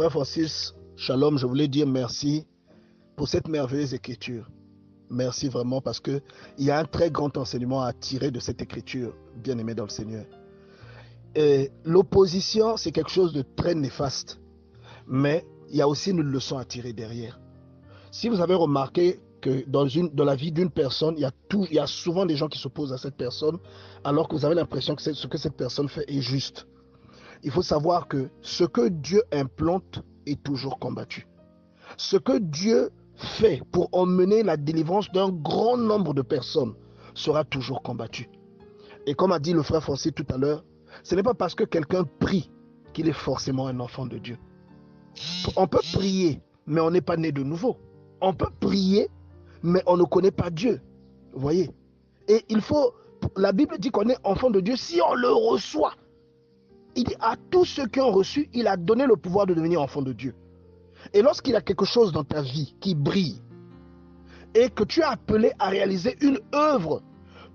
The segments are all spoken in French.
Frère Francis, shalom, je voulais dire merci pour cette merveilleuse écriture. Merci vraiment parce qu'il y a un très grand enseignement à tirer de cette écriture, bien aimé dans le Seigneur. L'opposition, c'est quelque chose de très néfaste, mais il y a aussi une leçon à tirer derrière. Si vous avez remarqué que dans la vie d'une personne, il y a souvent des gens qui s'opposent à cette personne, alors que vous avez l'impression que ce que cette personne fait est juste. Il faut savoir que ce que Dieu implante est toujours combattu. Ce que Dieu fait pour emmener la délivrance d'un grand nombre de personnes sera toujours combattu. Et comme a dit le frère Francis tout à l'heure, ce n'est pas parce que quelqu'un prie qu'il est forcément un enfant de Dieu. On peut prier, mais on n'est pas né de nouveau. On peut prier, mais on ne connaît pas Dieu. Vous voyez? Et la Bible dit qu'on est enfant de Dieu si on le reçoit. Il dit à tous ceux qui ont reçu, il a donné le pouvoir de devenir enfant de Dieu. Et lorsqu'il y a quelque chose dans ta vie qui brille et que tu es appelé à réaliser une œuvre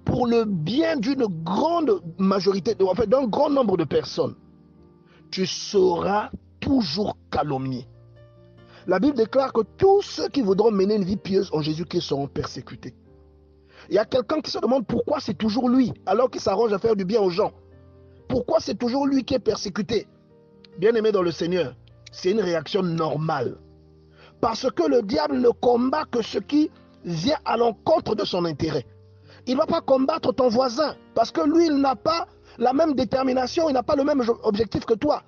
pour le bien d'une grande majorité, en fait d'un grand nombre de personnes, tu seras toujours calomnié. La Bible déclare que tous ceux qui voudront mener une vie pieuse en Jésus-Christ seront persécutés. Il y a quelqu'un qui se demande pourquoi c'est toujours lui, alors qu'il s'arrange à faire du bien aux gens. Pourquoi c'est toujours lui qui est persécuté? Bien-aimé dans le Seigneur, c'est une réaction normale. Parce que le diable ne combat que ce qui vient à l'encontre de son intérêt. Il ne va pas combattre ton voisin, parce que lui, il n'a pas la même détermination, il n'a pas le même objectif que toi.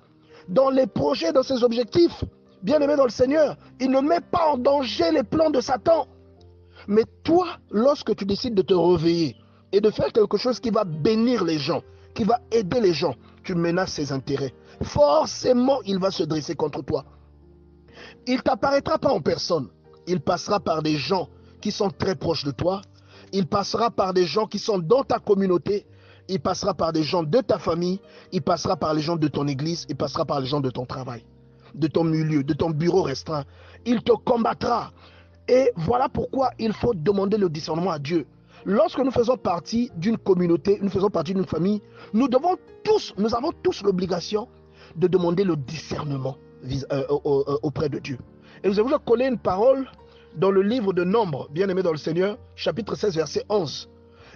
Dans les projets, dans ses objectifs, bien-aimé dans le Seigneur, il ne met pas en danger les plans de Satan. Mais toi, lorsque tu décides de te réveiller et de faire quelque chose qui va bénir les gens, qui va aider les gens, tu menaces ses intérêts. Forcément, il va se dresser contre toi. Il ne t'apparaîtra pas en personne. Il passera par des gens qui sont très proches de toi. Il passera par des gens qui sont dans ta communauté. Il passera par des gens de ta famille. Il passera par les gens de ton église. Il passera par les gens de ton travail, de ton milieu, de ton bureau restreint. Il te combattra. Et voilà pourquoi il faut demander le discernement à Dieu. Lorsque nous faisons partie d'une communauté, nous faisons partie d'une famille, nous avons tous l'obligation de demander le discernement auprès de Dieu. Et nous allons coller une parole dans le livre de Nombres, bien-aimé dans le Seigneur, chapitre 16, verset 11.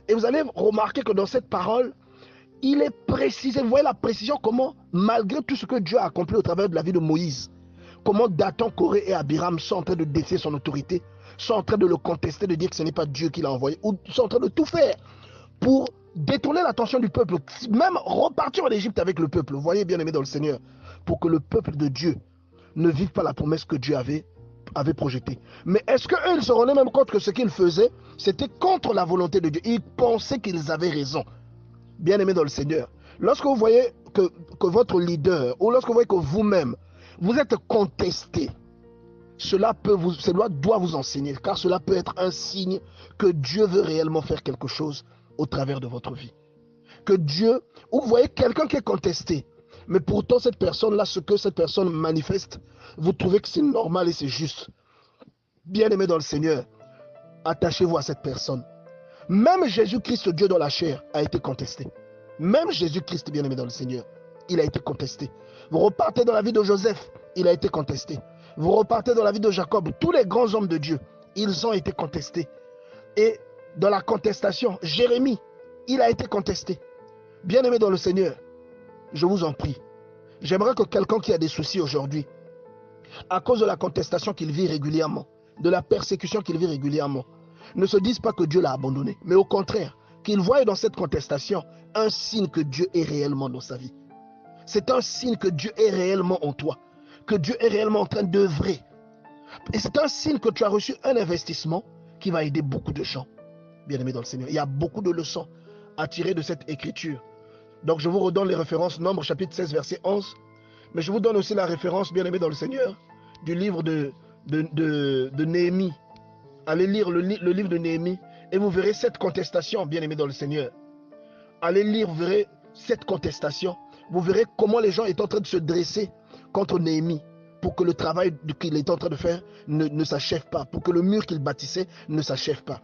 Et vous allez remarquer que dans cette parole, il est précisé, vous voyez la précision, comment, malgré tout ce que Dieu a accompli au travers de la vie de Moïse, comment Dathan, Corée et Abiram sont en train de défier son autorité, sont en train de le contester, de dire que ce n'est pas Dieu qui l'a envoyé, ou sont en train de tout faire pour détourner l'attention du peuple, même repartir en Égypte avec le peuple, vous voyez, bien aimé dans le Seigneur, pour que le peuple de Dieu ne vive pas la promesse que Dieu avait projetée. Mais est-ce qu'eux, ils se rendaient même compte que ce qu'ils faisaient, c'était contre la volonté de Dieu? Ils pensaient qu'ils avaient raison. Bien aimé dans le Seigneur, lorsque vous voyez que votre leader, ou lorsque vous voyez que vous-même, vous êtes contesté, cela doit vous enseigner, car cela peut être un signe que Dieu veut réellement faire quelque chose au travers de votre vie. Que Dieu, ou vous voyez quelqu'un qui est contesté, mais pourtant cette personne-là, ce que cette personne manifeste, vous trouvez que c'est normal et c'est juste. Bien aimé dans le Seigneur, attachez-vous à cette personne. Même Jésus-Christ, Dieu dans la chair, a été contesté. Même Jésus-Christ, bien aimé dans le Seigneur, il a été contesté. Vous repartez dans la vie de Joseph, il a été contesté. Vous repartez dans la vie de Jacob, tous les grands hommes de Dieu, ils ont été contestés. Et dans la contestation, Jérémie, il a été contesté. Bien aimé dans le Seigneur, je vous en prie, j'aimerais que quelqu'un qui a des soucis aujourd'hui, à cause de la contestation qu'il vit régulièrement, de la persécution qu'il vit régulièrement, ne se dise pas que Dieu l'a abandonné, mais au contraire, qu'il voie dans cette contestation un signe que Dieu est réellement dans sa vie. C'est un signe que Dieu est réellement en toi, que Dieu est réellement en train d'œuvrer. Et c'est un signe que tu as reçu un investissement qui va aider beaucoup de gens. Bien aimé dans le Seigneur, il y a beaucoup de leçons à tirer de cette écriture. Donc je vous redonne les références, Nombres chapitre 16 verset 11, mais je vous donne aussi la référence, bien aimé dans le Seigneur, du livre de Néhémie. Allez lire le livre de Néhémie et vous verrez cette contestation, bien aimé dans le Seigneur. Allez lire, vous verrez cette contestation. Vous verrez comment les gens étaient en train de se dresser contre Néhémie pour que le travail qu'il est en train de faire ne s'achève pas, pour que le mur qu'il bâtissait ne s'achève pas.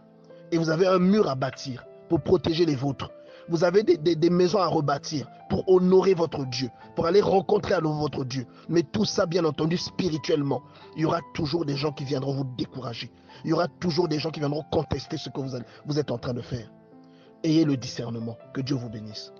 Et vous avez un mur à bâtir pour protéger les vôtres. Vous avez des maisons à rebâtir pour honorer votre Dieu, pour aller rencontrer à nouveau votre Dieu. Mais tout ça, bien entendu, spirituellement, il y aura toujours des gens qui viendront vous décourager. Il y aura toujours des gens qui viendront contester ce que vous êtes en train de faire. Ayez le discernement. Que Dieu vous bénisse.